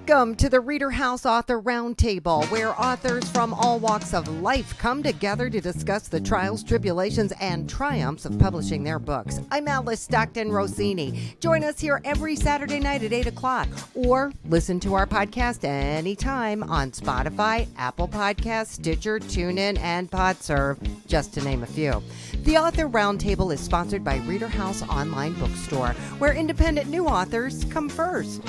Welcome to the ReaderHouse Author Roundtable, where authors from all walks of life come together to discuss the trials, tribulations, and triumphs of publishing their books. I'm Alice Stockton Rossini. Join us here every Saturday night at 8 o'clock, or listen to our podcast anytime on Spotify, Apple Podcasts, Stitcher, TuneIn, and PodServe, just to name a few. The Author Roundtable is sponsored by ReaderHouse Online Bookstore, where independent new authors come first.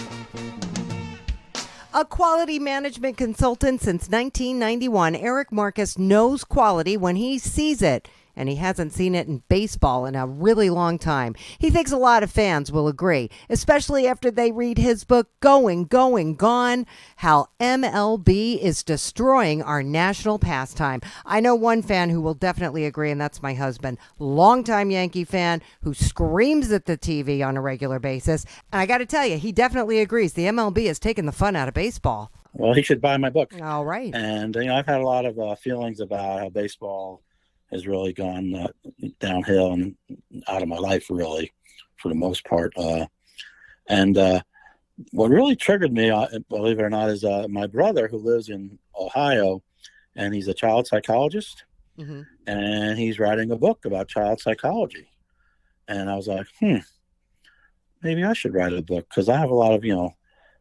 A quality management consultant since 1991, Eric Marcus knows quality when he sees it, and he hasn't seen it in baseball in a really long time. He thinks a lot of fans will agree, especially after they read his book, Going, Gone, How MLB is Destroying Our National Pastime. I know one fan who will definitely agree, and that's my husband, longtime Yankee fan who screams at the TV on a regular basis. And I got to tell you, he definitely agrees. The MLB has taken the fun out of baseball. Well, he should buy my book. All right. And, I've had a lot of feelings about how baseball has really gone downhill and out of my life, really, for the most part. And what really triggered me, believe it or not, is my brother, who lives in Ohio, and he's a child psychologist, and he's writing a book about child psychology. And I was like, maybe I should write a book, because I have a lot of,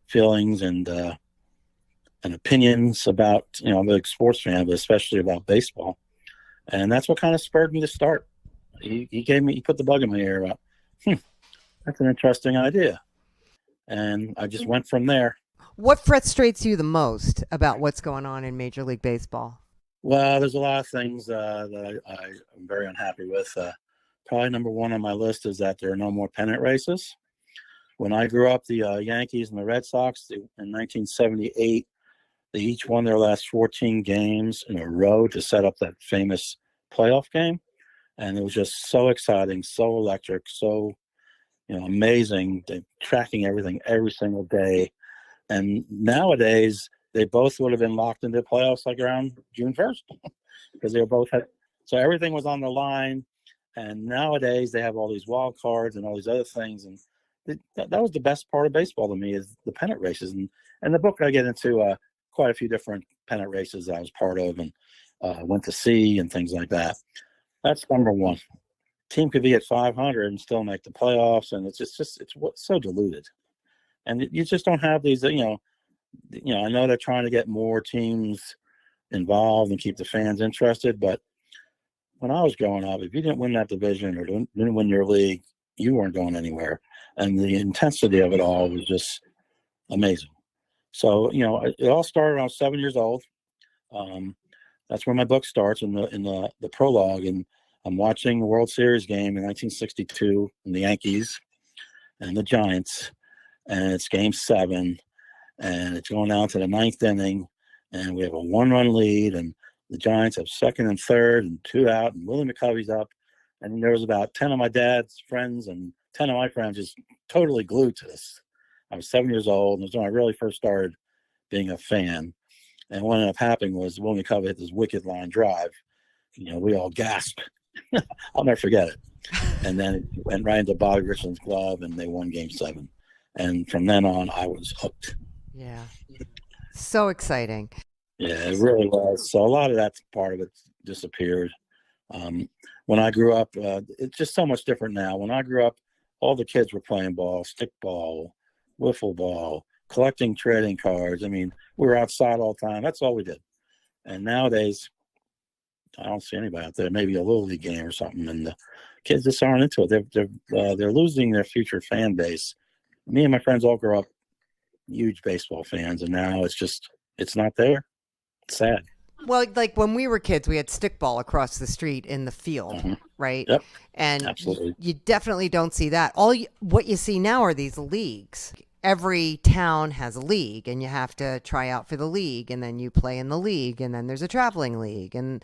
feelings and opinions about, I'm a big sports fan, but especially about baseball. And that's what kind of spurred me to start. He put the bug in my ear about, that's an interesting idea. And I just went from there. What frustrates you the most about what's going on in Major League Baseball? Well, there's a lot of things that I'm very unhappy with. Probably number one on my list is that there are no more pennant races. When I grew up, the Yankees and the Red Sox, in 1978, they each won their last 14 games in a row to set up that famous playoff game. And it was just so exciting, so electric, so, amazing. They're tracking everything every single day. And nowadays, they both would have been locked into the playoffs like around June 1st because they were both so everything was on the line. And nowadays, they have all these wild cards and all these other things. And that was the best part of baseball to me, is the pennant races. And the book, I get into quite a few different pennant races that I was part of and went to see and things like that. That's number one. Team could be at 500 and still make the playoffs, and it's so diluted. And you just don't have these, I know they're trying to get more teams involved and keep the fans interested, but when I was growing up, if you didn't win that division or didn't win your league, you weren't going anywhere. And the intensity of it all was just amazing. So, it all started when I was 7 years old. That's where my book starts, in the prologue. And I'm watching the World Series game in 1962 and the Yankees and the Giants. And it's game 7. And it's going down to the 9th inning. And we have a 1-run lead. And the Giants have 2nd and 3rd and 2 out. And Willie McCovey's up. And there was about 10 of my dad's friends and 10 of my friends just totally glued to this. I was 7 years old, and it was when I really first started being a fan. And what ended up happening was Wilma J hit this wicked line drive. We all gasped. I'll never forget it. And then it went right into Bobby Richland's glove, and they won Game 7. And from then on, I was hooked. Yeah. So exciting. Yeah, it really was. So a lot of that part of it disappeared. When I grew up, it's just so much different now. When I grew up, all the kids were playing ball, stickball, wiffle ball, collecting trading cards. We were outside all the time. That's all we did. And nowadays, I don't see anybody out there. Maybe a little league game or something, and the kids just aren't into it. They're losing their future fan base. Me and my friends all grew up huge baseball fans, and now it's not there. It's sad. Well, like when we were kids, we had stickball across the street in the field, right? Yep. And absolutely. You definitely don't see that. What you see now are these leagues. Every town has a league, and you have to try out for the league, and then you play in the league, and then there's a traveling league. And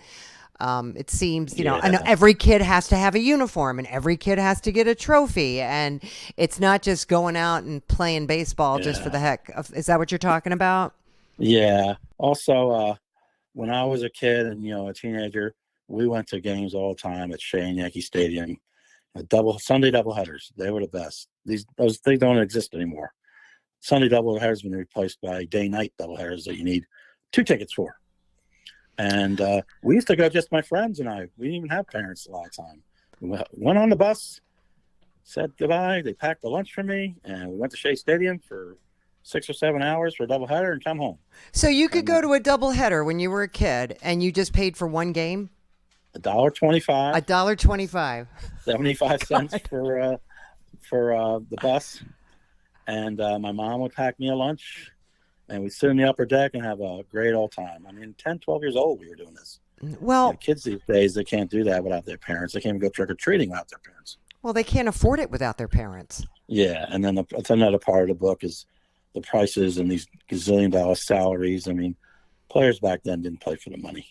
it seems, and every kid has to have a uniform, and every kid has to get a trophy. And it's not just going out and playing baseball just for the heck of. Is that what you're talking about? Yeah. Also, when I was a kid and, a teenager, we went to games all the time at Shea and Yankee Stadium. Sunday doubleheaders. They were the best. Those things don't exist anymore. Sunday doubleheaders have been replaced by day-night doubleheaders that you need 2 tickets for. And we used to go, just my friends and I. We didn't even have parents a lot of time. We went on the bus, said goodbye. They packed a lunch for me, and we went to Shea Stadium for 6 or 7 hours for a doubleheader and come home. So you could go to a doubleheader when you were a kid, and you just paid for one game? $1.25. $1.25. 75 cents for the bus. And my mom would pack me a lunch. And we'd sit in the upper deck and have a great old time. I mean, 10, 12 years old, we were doing this. Well, kids these days, they can't do that without their parents. They can't even go trick-or-treating without their parents. Well, they can't afford it without their parents. Yeah, and then another part of the book is the prices and these gazillion-dollar salaries. I mean, players back then didn't play for the money.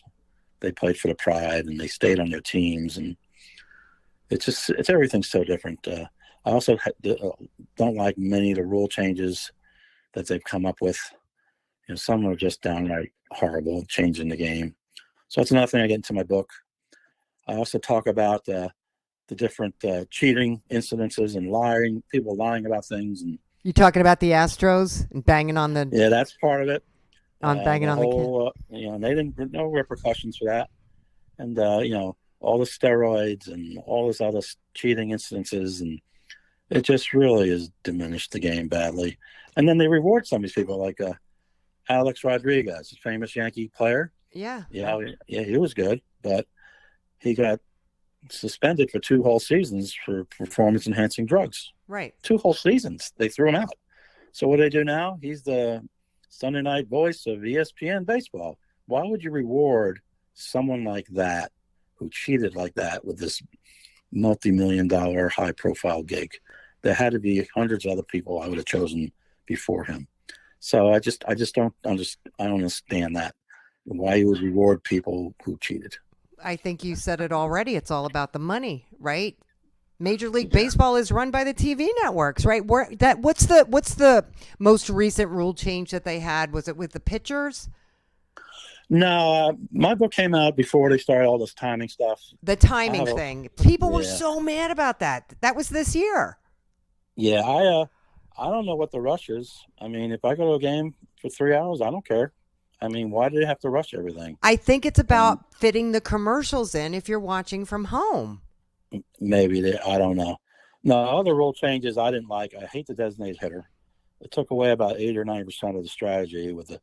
They played for the pride, and they stayed on their teams. And it's everything's so different. I also don't like many of the rule changes that they've come up with. You know, some are just downright horrible, changing the game. So that's another thing I get into my book. I also talk about the different cheating incidences and people lying about things. And you talking about the Astros and banging on the... Yeah, that's part of it. Banging on the whole, and they didn't, no repercussions for that. And, all the steroids and all this other cheating incidences, and it just really has diminished the game badly. And then they reward some of these people, like Alex Rodriguez, a famous Yankee player. Yeah. Yeah, he was good, but he got suspended for 2 whole seasons for performance-enhancing drugs. Right. 2 whole seasons. They threw him out. So what do they do now? He's the Sunday night voice of ESPN baseball. Why would you reward someone like that who cheated like that with this multi-million-dollar high-profile gig? There had to be hundreds of other people I would have chosen before him. So I just don't understand that. Why you would reward people who cheated. I think you said it already. It's all about the money, right? Major League Baseball is run by the TV networks, right? What's the most recent rule change that they had? Was it with the pitchers? No, my book came out before they started all this timing stuff. The timing thing. People were so mad about that. That was this year. Yeah, I don't know what the rush is. I mean, if I go to a game for 3 hours, I don't care. I mean, why do they have to rush everything? I think it's about fitting the commercials in if you're watching from home. Maybe. I don't know. No, other rule changes I didn't like. I hate the designated hitter. It took away about 80 or 90% of the strategy with the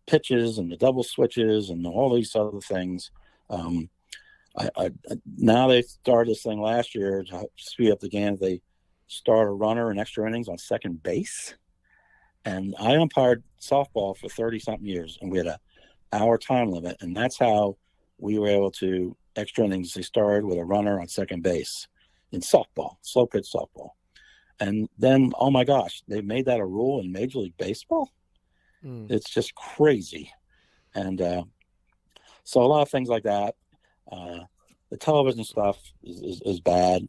pitches and the double switches and all these other things. Now they started this thing last year to speed up the game. They start a runner in extra innings on second base. And I umpired softball for 30-something years, and we had an hour time limit. And that's how we were able to extra innings. They started with a runner on second base in softball, slow pitch softball. And then, oh my gosh, they made that a rule in Major League Baseball. It's just crazy. And so a lot of things like that. The television stuff is bad.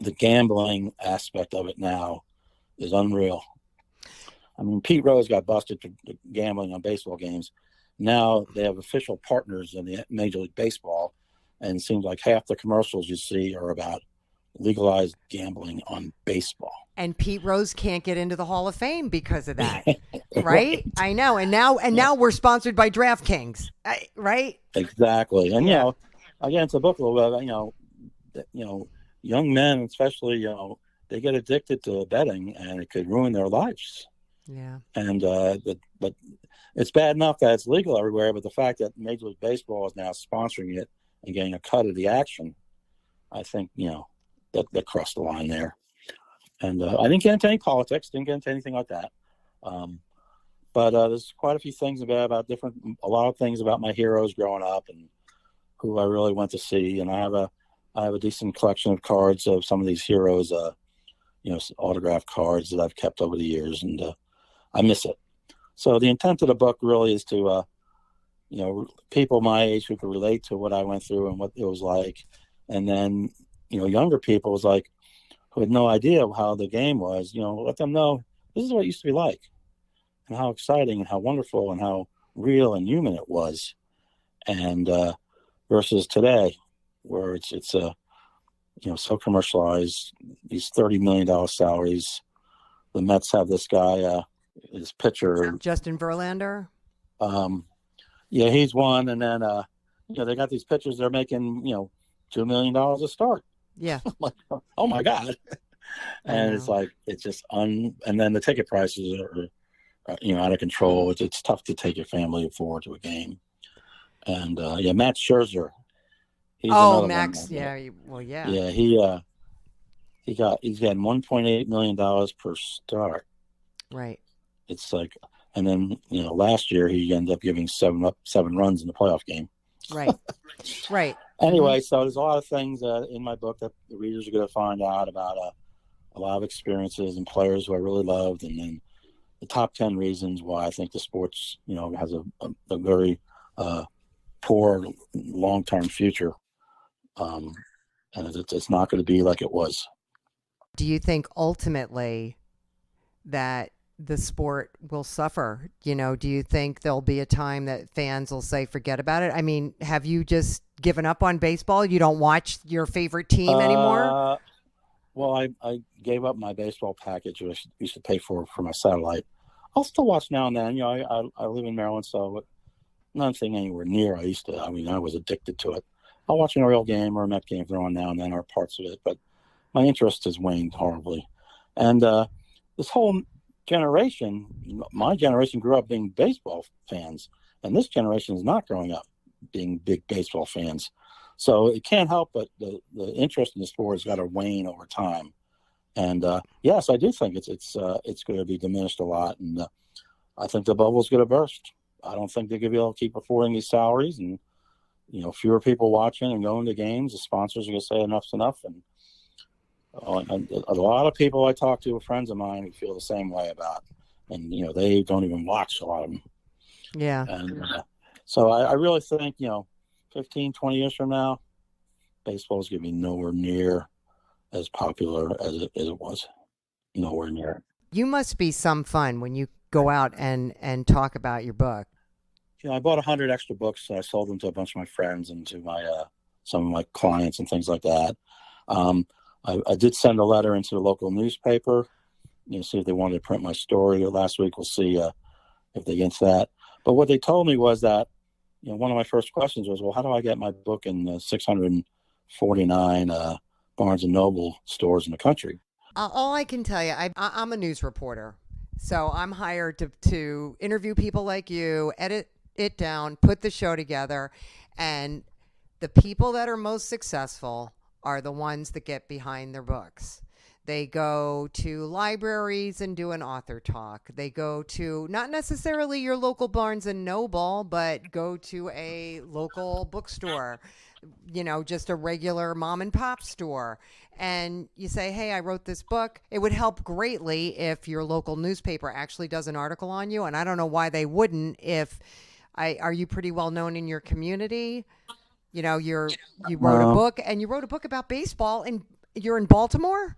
The gambling aspect of it now is unreal. I mean, Pete Rose got busted for gambling on baseball games. Now they have official partners in the Major League Baseball, and it seems like half the commercials you see are about legalized gambling on baseball. And Pete Rose can't get into the Hall of Fame because of that, right? I know. And now we're sponsored by DraftKings, right? Exactly. And again, it's a book a little bit. Young men, especially, they get addicted to betting, and it could ruin their lives. Yeah. And but it's bad enough that it's legal everywhere, but the fact that Major League Baseball is now sponsoring it and getting a cut of the action, I think that crossed the line there. And I didn't get into any politics, didn't get into anything like that. But there's quite a few things about a lot of things about my heroes growing up and who I really went to see. And I have a decent collection of cards of some of these heroes, autographed cards that I've kept over the years, and I miss it. So the intent of the book really is to, people my age who can relate to what I went through and what it was like. And then, younger people is like, who had no idea how the game was, let them know this is what it used to be like and how exciting and how wonderful and how real and human it was. And versus today where it's so commercialized, these $30 million salaries the Mets have this guy, his pitcher, Justin Verlander. Yeah, he's one, and then they got these pitchers. They're making $2 million a start. Yeah. I'm like, oh my god. And it's like and then the ticket prices are out of control. It's tough to take your family forward to a game. And Matt Scherzer. He's Max. One. Yeah. He's getting $1.8 million per start. Right. It's like, and then last year he ended up giving seven runs in the playoff game. Right. Right. Anyway, so there's a lot of things in my book that the readers are going to find out about. A lot of experiences and players who I really loved, and then the top 10 reasons why I think the sports, has a very poor long-term future, and it's not going to be like it was. Do you think ultimately that the sport will suffer? Do you think there'll be a time that fans will say, forget about it? I mean, have you just given up on baseball? You don't watch your favorite team anymore? Well, I gave up my baseball package, which I used to pay for my satellite. I'll still watch now and then. I live in Maryland, so nothing anywhere near I used to. I mean, I was addicted to it. I'll watch an Oriole game or a Met game if they're on now and then, or parts of it, but my interest has waned horribly. And this whole generation, my generation grew up being baseball fans, and this generation is not growing up being big baseball fans. So it can't help but the interest in the sport has got to wane over time. And yes, I do think it's going to be diminished a lot, and I think the bubble's going to burst. I don't think they're going to be able to keep affording these salaries, and fewer people watching and going to games. The sponsors are going to say enough's enough, and a lot of people I talk to, friends of mine, who feel the same way about it. And they don't even watch, a lot of them. Yeah. And so I really think 15, 20 years from now, baseball is going to be nowhere near as popular as it was. Nowhere near. You must be some fun when you go out and talk about your book. I bought 100 extra books. So I sold them to a bunch of my friends and to my some of my clients and things like that. I did send a letter into the local newspaper, see if they wanted to print my story last week. We'll see if they get into that. But what they told me was that, one of my first questions was, well, how do I get my book in 649 Barnes & Noble stores in the country? All I can tell you, I'm a news reporter. So I'm hired to interview people like you, edit it down, put the show together. And the people that are most successful are the ones that get behind their books. They go to libraries and do an author talk. They go to not necessarily your local Barnes and Noble, but go to a local bookstore, just a regular mom and pop store. And you say, hey, I wrote this book. It would help greatly if your local newspaper actually does an article on you. And I don't know why they wouldn't. Are you pretty well known in your community? You wrote a book, and you wrote a book about baseball, and you're in Baltimore?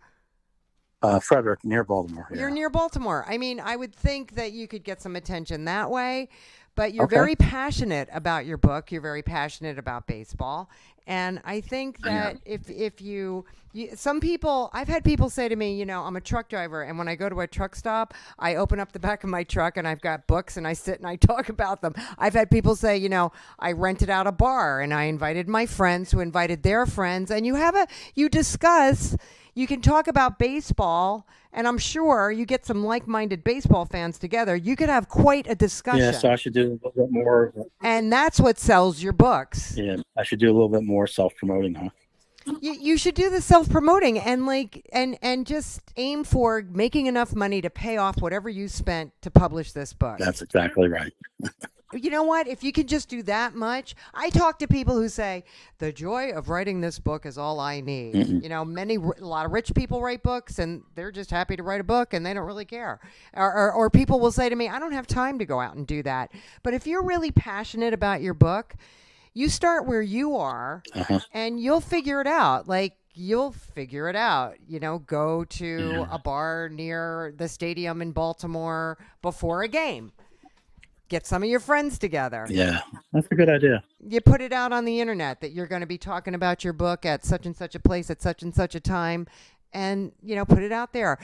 Frederick, near Baltimore. Yeah. You're near Baltimore. I mean, I would think that you could get some attention that way, but you're very passionate about your book. You're very passionate about baseball. And I think that if you some people, I've had people say to me, I'm a truck driver, and when I go to a truck stop, I open up the back of my truck and I've got books and I sit and I talk about them. I've had people say, I rented out a bar and I invited my friends who invited their friends, and you discuss. You can talk about baseball, and I'm sure you get some like-minded baseball fans together. You could have quite a discussion. Yeah, so I should do a little bit more. And that's what sells your books. Yeah, I should do a little bit more self-promoting, huh? You should do the self-promoting and just aim for making enough money to pay off whatever you spent to publish this book. That's exactly right. You know what? If you can just do that much, I talk to people who say the joy of writing this book is all I need. Mm-hmm. A lot of rich people write books and they're just happy to write a book and they don't really care. Or people will say to me, I don't have time to go out and do that. But if you're really passionate about your book, you start where you are and you'll figure it out. You'll figure it out. Go to a bar near the stadium in Baltimore before a game. Get some of your friends together. Yeah, that's a good idea. You put it out on the internet that you're going to be talking about your book at such and such a place at such and such a time, and, put it out there.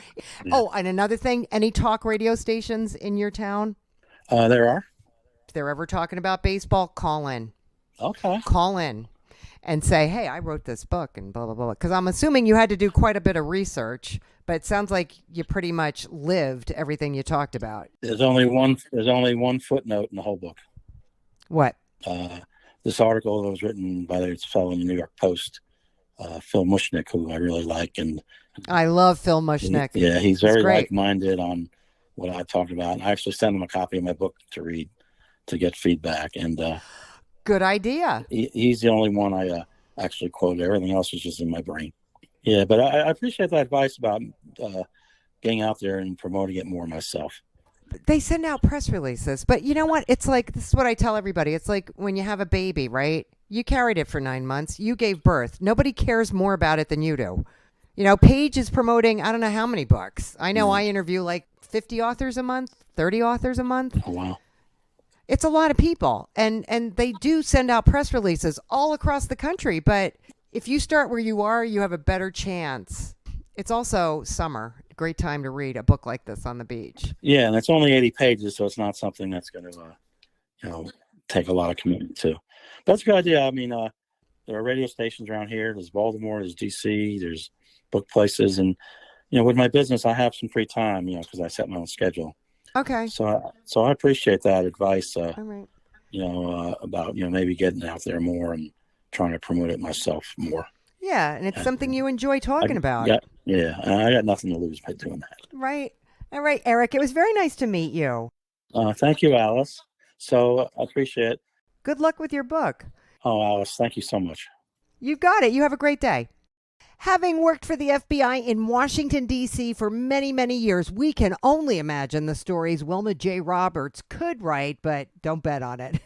Yeah. Oh, and another thing, any talk radio stations in your town? There are. If they're ever talking about baseball, call in. Okay. Call in and say, hey, I wrote this book and blah, blah, blah. Because I'm assuming you had to do quite a bit of research, but it sounds like you pretty much lived everything you talked about. There's only one footnote in the whole book. What? This article that was written by this fellow in the New York Post, Phil Mushnick, who I really like, and I love Phil Mushnick. Yeah, he's very like-minded on what I talked about. I actually sent him a copy of my book to read to get feedback, and good idea. He's the only one I actually quoted. Everything else was just in my brain. Yeah, but I appreciate that advice about getting out there and promoting it more myself. They send out press releases, but you know what? It's like, this is what I tell everybody. It's like when you have a baby, right? You carried it for 9 months. You gave birth. Nobody cares more about it than you do. Paige is promoting, I don't know how many books. I know I interview like 50 authors a month, 30 authors a month. Oh, wow. It's a lot of people. And they do send out press releases all across the country. But if you start where you are, you have a better chance. It's also summer. Great time to read a book like this on the beach. Yeah, and it's only 80 pages, so it's not something that's going to, take a lot of commitment to. But that's a good idea. I mean, there are radio stations around here. There's Baltimore, there's D.C., there's book places. And, with my business, I have some free time, because I set my own schedule. Okay. So I appreciate that advice, all right. About, maybe getting out there more and trying to promote it myself more. Yeah, and it's something you enjoy talking about. Yeah, and I got nothing to lose by doing that. Right. All right, Eric, it was very nice to meet you. Thank you, Alice. So I appreciate it. Good luck with your book. Oh, Alice, thank you so much. You've got it. You have a great day. Having worked for the FBI in Washington, D.C. for many, many years, we can only imagine the stories Wilma J. Roberts could write, but don't bet on it.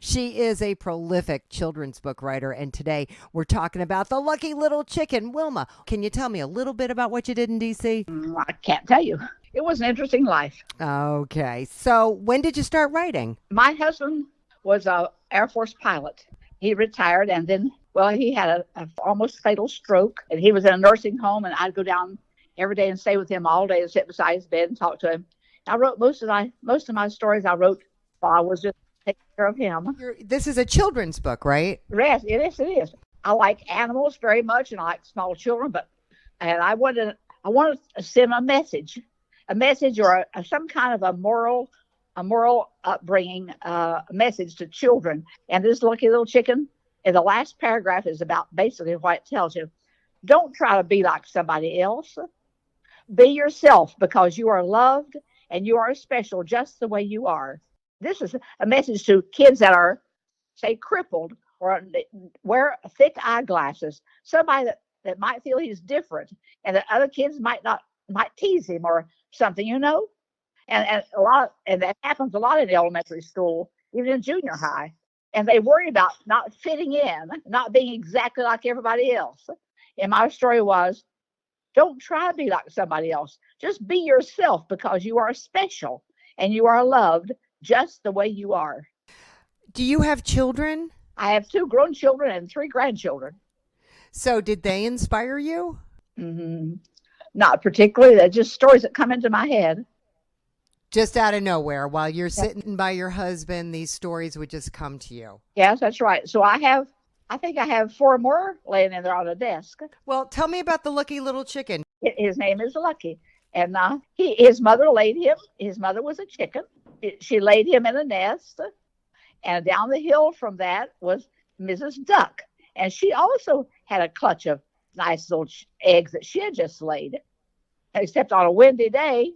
She is a prolific children's book writer, and today we're talking about The Lucky Little Chicken. Wilma, can you tell me a little bit about what you did in D.C.? I can't tell you. It was an interesting life. Okay. So when did you start writing? My husband was an Air Force pilot. He retired, and then he had a almost fatal stroke, and he was in a nursing home, and I'd go down every day and stay with him all day and sit beside his bed and talk to him. I wrote most of my stories I wrote while I was just taking care of him. This is a children's book, right? Yes, it is. I like animals very much, and I like small children, and I wanted to send a message or some kind of a moral upbringing message to children. And this Lucky Little Chicken, in the last paragraph, is about basically what it tells you. Don't try to be like somebody else. Be yourself, because you are loved and you are special just the way you are. This is a message to kids that are, say, crippled or wear thick eyeglasses. Somebody that might feel he's different, and that other kids might tease him or something, And that happens a lot in elementary school, even in junior high. And they worry about not fitting in, not being exactly like everybody else. And my story was, don't try to be like somebody else. Just be yourself, because you are special and you are loved just the way you are. Do you have children? I have 2 grown children and 3 grandchildren. So did they inspire you? Mm-hmm. Not particularly. They're just stories that come into my head. Just out of nowhere, while you're sitting by your husband, these stories would just come to you. Yes, that's right. So I think I have 4 more laying in there on the desk. Well, tell me about the Lucky Little Chicken. His name is Lucky. And his mother laid him. His mother was a chicken. She laid him in a nest. And down the hill from that was Mrs. Duck. And she also had a clutch of nice little eggs that she had just laid. Except on a windy day,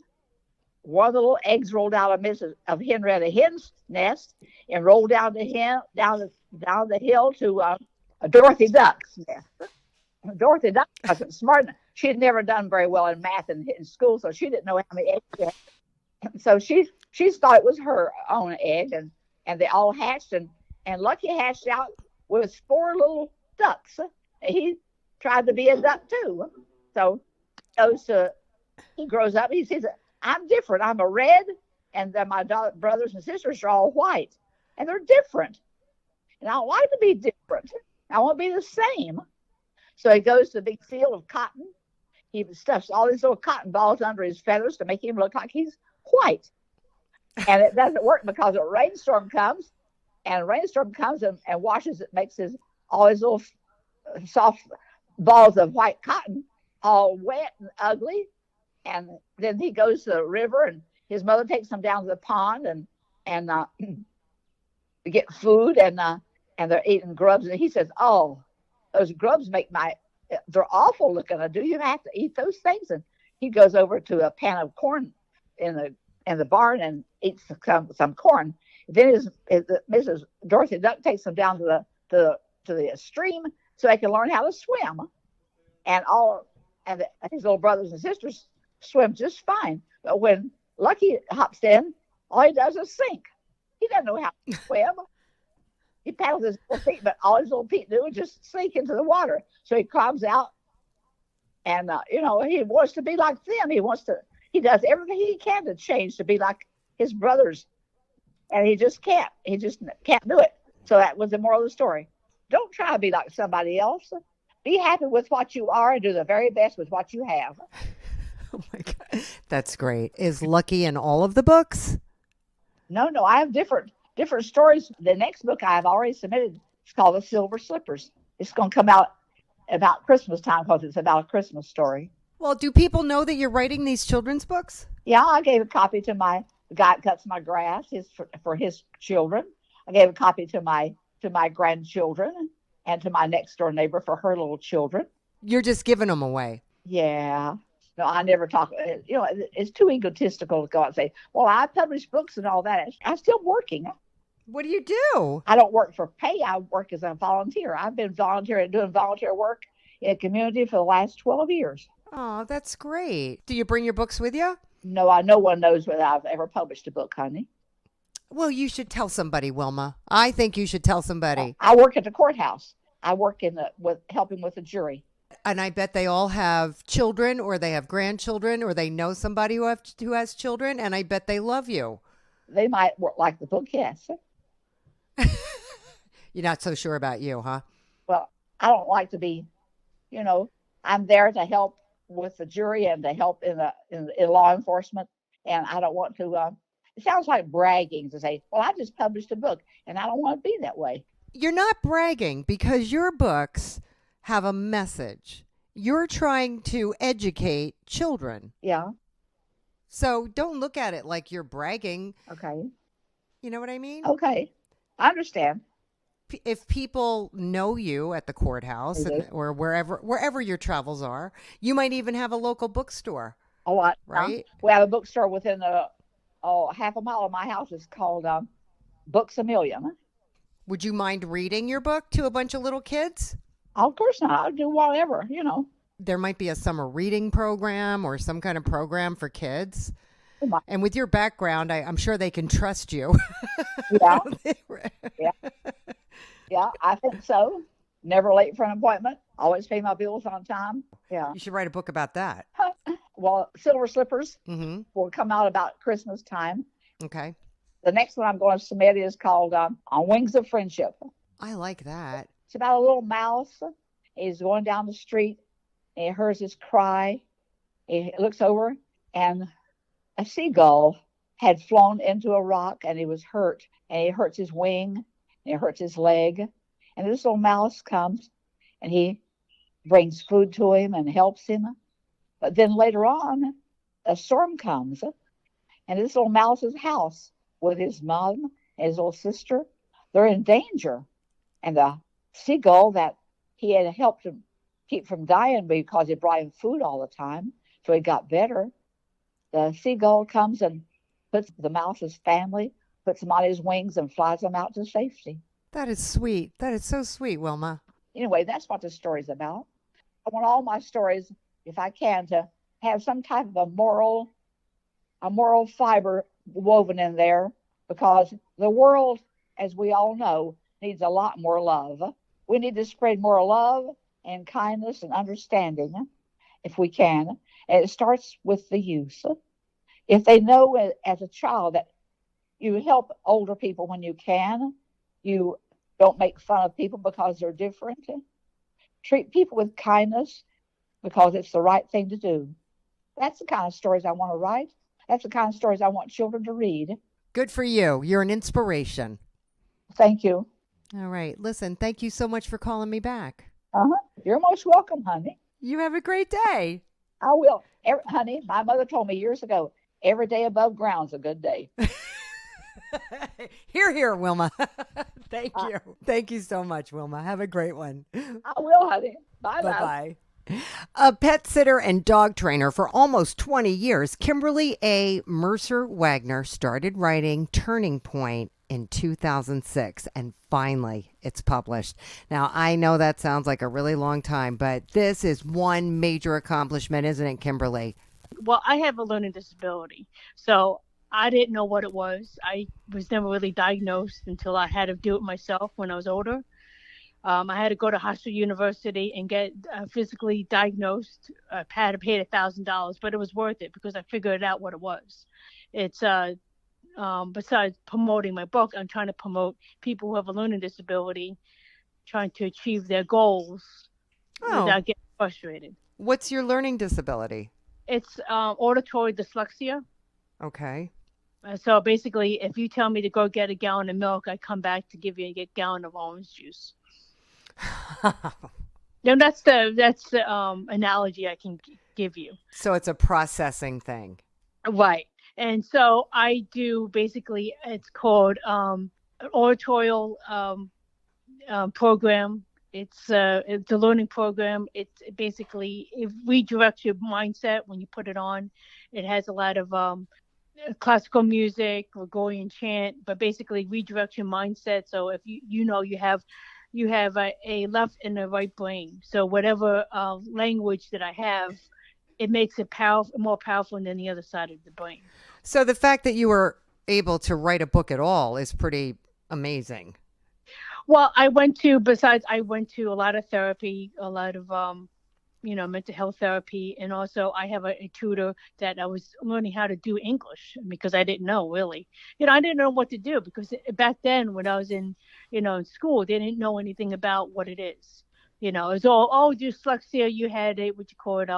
one of the little eggs rolled out of Henrietta Hen's nest and rolled down the hill to Dorothy Duck's nest. Dorothy Duck wasn't smart enough. She had never done very well in math in school, so she didn't know how many eggs she had. So she thought it was her own egg, and they all hatched, and Lucky hatched out with 4 little ducks. He tried to be a duck too. So he grows up, he sees I'm different. I'm a red, and then my brothers and sisters are all white, and they're different. And I don't like to be different. I want to be the same. So he goes to the big field of cotton, he stuffs all these little cotton balls under his feathers to make him look like he's white. And it doesn't work because a rainstorm comes, and washes it, makes all his little soft balls of white cotton all wet and ugly. And then he goes to the river, and his mother takes him down to the pond and get food, and they're eating grubs. And he says, "Oh, those grubs they're awful looking. Do you have to eat those things?" And he goes over to a pan of corn in the barn and eats some corn. Then Mrs. Dorothy Duck takes him down to the stream so they can learn how to swim. And his little brothers and sisters swim just fine. But when Lucky hops in, all he does is sink. He doesn't know how to swim. He paddles his little feet, but all his little feet do is just sink into the water. So he climbs out, and he wants to be like them. He does everything he can to change to be like his brothers, and he just can't. He just can't do it. So that was the moral of the story. Don't try to be like somebody else. Be happy with what you are and do the very best with what you have. Oh my God. That's great. Is Lucky in all of the books? No, I have different stories. The next book I have already submitted is called The Silver Slippers. It's going to come out about Christmas time because it's about a Christmas story. Well, do people know that you're writing these children's books? Yeah, I gave a copy to the guy that cuts my grass for his children. I gave a copy to my grandchildren and to my next door neighbor for her little children. You're just giving them away. Yeah. No, I never talk. It's too egotistical to go out and say, well, I publish books and all that. I'm still working. What do you do? I don't work for pay. I work as a volunteer. I've been doing volunteer work in a community for the last 12 years. Oh, that's great. Do you bring your books with you? No, no one knows whether I've ever published a book, honey. Well, you should tell somebody, Wilma. I think you should tell somebody. I work at the courthouse. I work helping with the jury. And I bet they all have children, or they have grandchildren, or they know somebody who has children, and I bet they love you. They might like the book, yes. You're not so sure about you, huh? Well, I don't like to be, I'm there to help with the jury and to help in law enforcement, and I don't want to. It sounds like bragging to say, "Well, I just published a book," and I don't want to be that way. You're not bragging because your books have a message. You're trying to educate children. Yeah. So don't look at it like you're bragging. Okay. You know what I mean? Okay. I understand. If people know you at the courthouse or wherever your travels are, you might even have a local bookstore. Oh, right? We have a bookstore within half a mile of my house. It's called Books a Million. Would you mind reading your book to a bunch of little kids? Oh, of course not. I'll do whatever, There might be a summer reading program or some kind of program for kids. And with your background, I'm sure they can trust you. Yeah. Yeah. Yeah, I think so. Never late for an appointment. Always pay my bills on time. Yeah. You should write a book about that. Well, Silver Slippers will come out about Christmas time. Okay. The next one I'm going to submit is called On Wings of Friendship. I like that. It's about a little mouse. He's going down the street, and he hears his cry. He looks over, and a seagull had flown into a rock, and he was hurt, and he hurts his wing, and it hurts his leg. And this little mouse comes, and he brings food to him and helps him. But then later on, a storm comes, and this little mouse's house with his mom and his little sister, they're in danger. And the seagull that he had helped him keep from dying because he brought him food all the time, so he got better. The seagull comes and puts the mouse's family, puts them on his wings and flies them out to safety. That is sweet. That is so sweet, Wilma. Anyway, that's what the story's about. I want all my stories, if I can, to have some type of a moral fiber woven in there, because the world, as we all know, needs a lot more love. We need to spread more love and kindness and understanding if we can. And it starts with the youth. If they know as a child that you help older people when you can, you don't make fun of people because they're different, treat people with kindness, because it's the right thing to do. That's the kind of stories I want to write. That's the kind of stories I want children to read. Good for you. You're an inspiration. Thank you. All right. Listen, thank you so much for calling me back. You're most welcome, honey. You have a great day. I will. Honey, my mother told me years ago, every day above ground's a good day. Hear, hear, Wilma. Thank you. Thank you so much, Wilma. Have a great one. I will, honey. Bye, love. Bye-bye. A pet sitter and dog trainer for almost 20 years, Kimberly A. Mercer-Wagner started writing Turning Point in 2006, and finally it's published. Now, I know that sounds like a really long time, but this is one major accomplishment, isn't it, Kimberly? Well, I have a learning disability, so I didn't know what it was. I was never really diagnosed until I had to do it myself when I was older. I had to go to Hofstra University and get physically diagnosed. I had to pay $1,000, but it was worth it because I figured out what it was. It's besides promoting my book, I'm trying to promote people who have a learning disability, trying to achieve their goals without getting frustrated. What's your learning disability? It's auditory dyslexia. Okay. So basically, if you tell me to go get a gallon of milk, I come back to give you a gallon of orange juice. No, that's the analogy I can give you. So it's a processing thing. Right. And so I do basically, it's called an oratorial program. It's a learning program. It's basically, it redirects your mindset when you put it on. It has a lot of classical music, Gregorian chant, but basically redirects your mindset. So if you have a left and a right brain. So whatever language that I have, it makes it more powerful than the other side of the brain. So the fact that you were able to write a book at all is pretty amazing. Well, I went to a lot of therapy, a lot of mental health therapy, and also I have a tutor that I was learning how to do English because I didn't know really. I didn't know what to do because back then when I was in school, they didn't know anything about what it is. It was all, dyslexia, you had what you call it,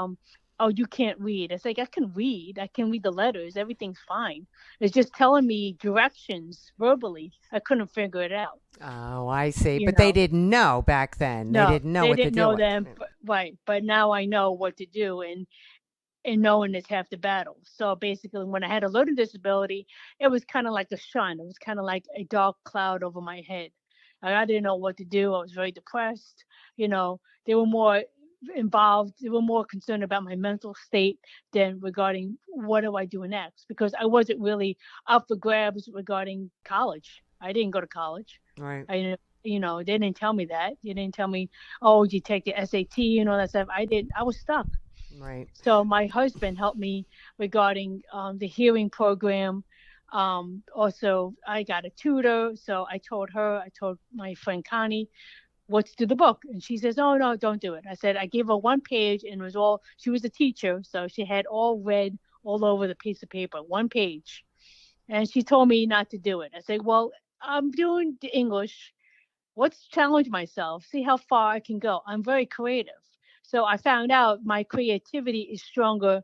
you can't read. It's like, I can read the letters, everything's fine. It's just telling me directions verbally. I couldn't figure it out. Oh, I see. But they didn't know back then. No, they didn't know what to do. They didn't know then, right. But now I know what to do, and knowing is half the battle. So basically, when I had a learning disability, it was kind of like a shun. It was kind of like a dark cloud over my head. I didn't know what to do. I was very depressed. They were more involved. They were more concerned about my mental state than regarding what do I do next, because I wasn't really up for grabs regarding college. I didn't go to college. Right. They didn't tell me that. They didn't tell me, oh, you take the SAT and all that stuff. I didn't. I was stuck. Right. So my husband helped me regarding the hearing program. Also, I got a tutor. So I told my friend Connie, let's do the book. And she says, oh, no, don't do it. I said, I gave her one page, and it was all, she was a teacher. So she had all red all over the piece of paper, one page. And she told me not to do it. I said, well, I'm doing the English. Let's challenge myself, see how far I can go. I'm very creative. So I found out my creativity is stronger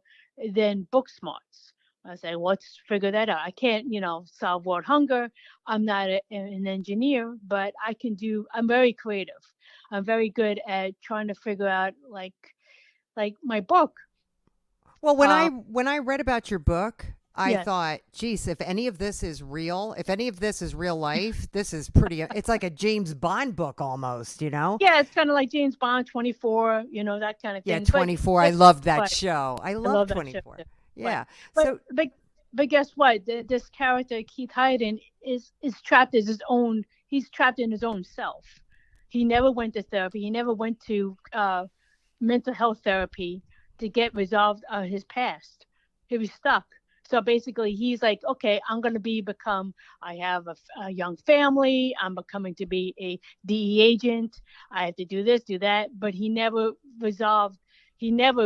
than book smarts. I said, let's figure that out. I can't, solve world hunger. I'm not an engineer, but I'm very creative. I'm very good at trying to figure out like my book. Well, when I read about your book, I thought, geez, if any of this is real life, this is pretty, it's like a James Bond book almost, Yeah, it's kind of like James Bond, 24, that kind of thing. Yeah, 24. I loved that show. I love 24. Yeah. Right. But guess what? This character, Keith Hayden, is trapped as his own. He's trapped in his own self. He never went to therapy. He never went to mental health therapy to get resolved his past. He was stuck. So basically, he's like, okay, I'm going to I have a young family. I'm becoming to be a DE agent. I have to do this, do that. But he never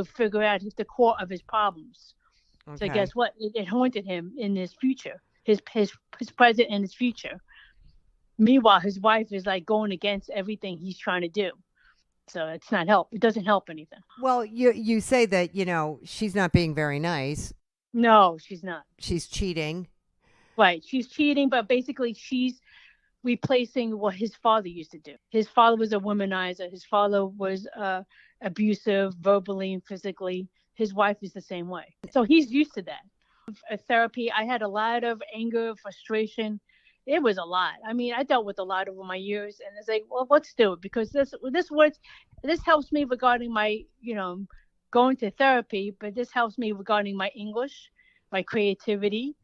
figured out the core of his problems. Okay. So guess what? It haunted him in his future, his present and his future. Meanwhile, his wife is like going against everything he's trying to do. So it's not help. It doesn't help anything. Well, you say that, she's not being very nice. No, she's not. She's cheating. Right. She's cheating, but basically she's replacing what his father used to do. His father was a womanizer. His father was abusive verbally and physically. His wife is the same way. So he's used to that. Therapy, I had a lot of anger, frustration. It was a lot. I mean, I dealt with a lot over my years, and it's like, well, let's do it, because this helps me regarding my, going to therapy, but this helps me regarding my English, my creativity.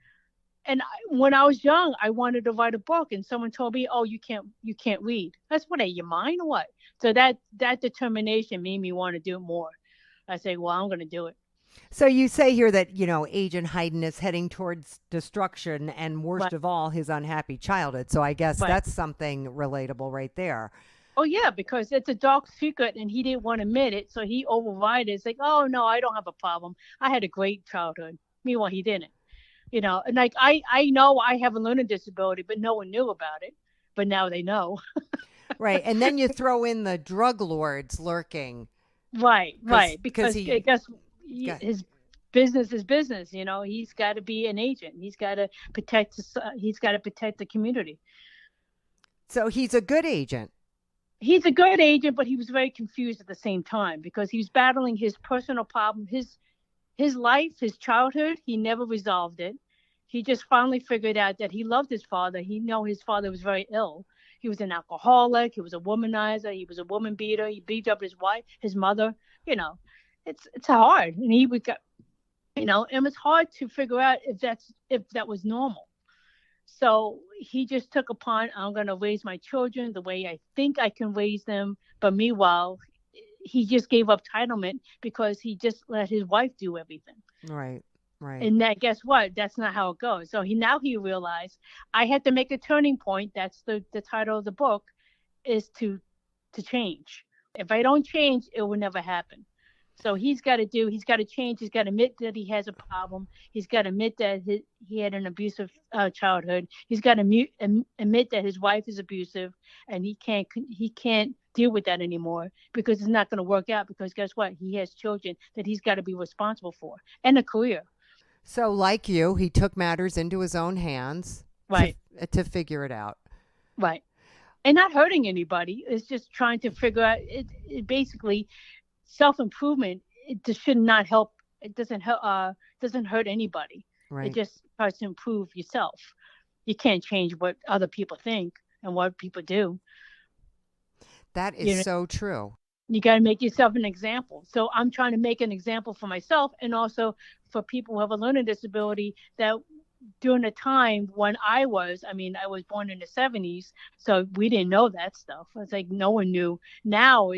And when I was young, I wanted to write a book, and someone told me, "Oh, you can't read." That's what, are you mine or what? So that determination made me want to do more. I say, well, I'm going to do it. So you say here that, Agent Hayden is heading towards destruction, and worst Right. of all, his unhappy childhood. So I guess Right. that's something relatable right there. Oh yeah, because it's a dark secret, and he didn't want to admit it, so he override it. It's like, oh no, I don't have a problem. I had a great childhood. Meanwhile, he didn't. And like I know I have a learning disability, but no one knew about it. But now they know. Right. And then you throw in the drug lords lurking. Right. Because he- I guess Got- his business is business. He's got to be an agent. He's got to protect. He's got to protect the community. So he's a good agent. He's a good agent, but he was very confused at the same time, because he was battling his personal problem, his life, his childhood. He never resolved it. He just finally figured out that he loved his father. His father was very ill. He was an alcoholic. He was a womanizer. He was a woman beater. He beat up his wife, his mother. It's hard, and he would and it's hard to figure out if that was normal. So he just took upon, I'm going to raise my children the way I think I can raise them. But meanwhile, he just gave up entitlement because he just let his wife do everything. Right. And that, guess what? That's not how it goes. So he realized I had to make a turning point. That's the title of the book, is to change. If I don't change, it will never happen. So he's got to change. He's got to admit that he has a problem. He's got to admit that he had an abusive childhood. He's got to admit that his wife is abusive, and he can't deal with that anymore, because it's not going to work out, because guess what? He has children that he's got to be responsible for, and a career. So like you, he took matters into his own hands. Right. To figure it out. Right. And not hurting anybody. It's just trying to figure out it basically self-improvement. It just should not help. It doesn't hurt anybody. Right. It just tries to improve yourself. You can't change what other people think and what people do. That is so true. You got to make yourself an example. So I'm trying to make an example for myself, and also for people who have a learning disability, that during a time when I was born in the 70s, so we didn't know that stuff. It's like no one knew. Now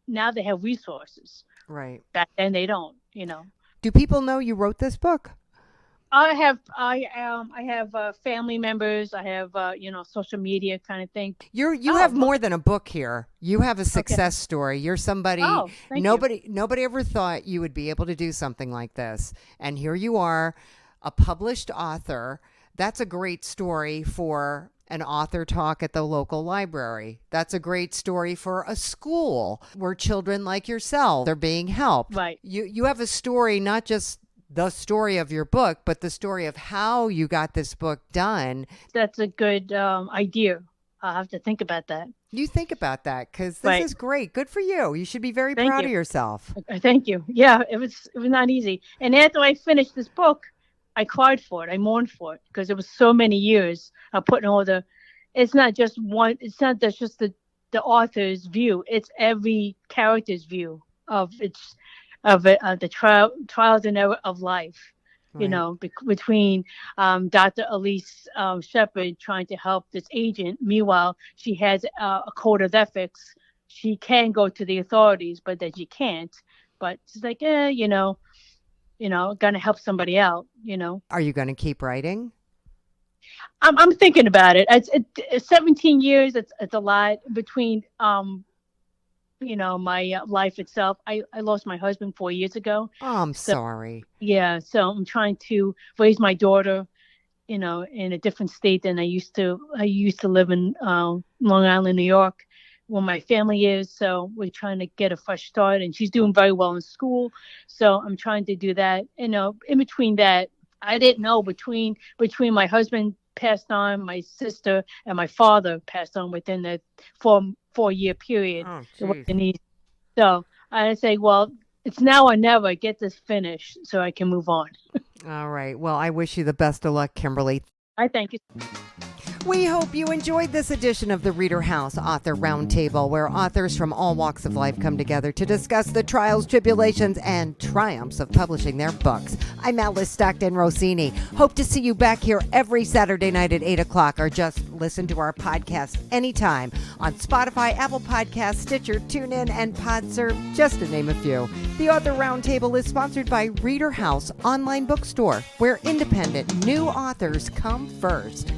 now they have resources. Right. Back then they don't, Do people know you wrote this book? I have family members. I have social media kind of thing. You have more than a book here. You have a success story. You're somebody nobody ever thought you would be able to do something like this. And here you are, a published author. That's a great story for an author talk at the local library. That's a great story for a school where children like yourself are being helped. Right. You have a story, not just the story of your book, but the story of how you got this book done. That's a good idea. I'll have to think about that. You think about that, because this is great. Good for you. You should be very proud of yourself. Thank you. Yeah, it was not easy. And after I finished this book, I cried for it. I mourned for it, because it was so many years of putting it's not just the author's view. It's every character's view of the trials and error of life. Right. Between Dr. Elise Shepard trying to help this agent. Meanwhile, she has a code of ethics. She can go to the authorities, but that she can't. But she's like, going to help somebody out, Are you going to keep writing? I'm thinking about it. It's 17 years. It's a lot between, my life itself. I lost my husband 4 years ago. Oh, I'm sorry. Yeah. So I'm trying to raise my daughter, in a different state than I used to. I used to live in Long Island, New York. my family is. So we're trying to get a fresh start, and she's doing very well in school. So I'm trying to do that. In between that, I didn't know between my husband passed on, my sister and my father passed on within the 4 year period. Oh, It wasn't jeez. easy. So I say, well, it's now or never. Get this finished so I can move on. All right. Well, I wish you the best of luck, Kimberly. I thank you. We hope you enjoyed this edition of the Reader House Author Roundtable, where authors from all walks of life come together to discuss the trials, tribulations, and triumphs of publishing their books. I'm Alice Stockton Rossini. Hope to see you back here every Saturday night at 8 o'clock, or just listen to our podcast anytime on Spotify, Apple Podcasts, Stitcher, TuneIn, and PodServe, just to name a few. The Author Roundtable is sponsored by ReaderHouse Online Bookstore, where independent new authors come first.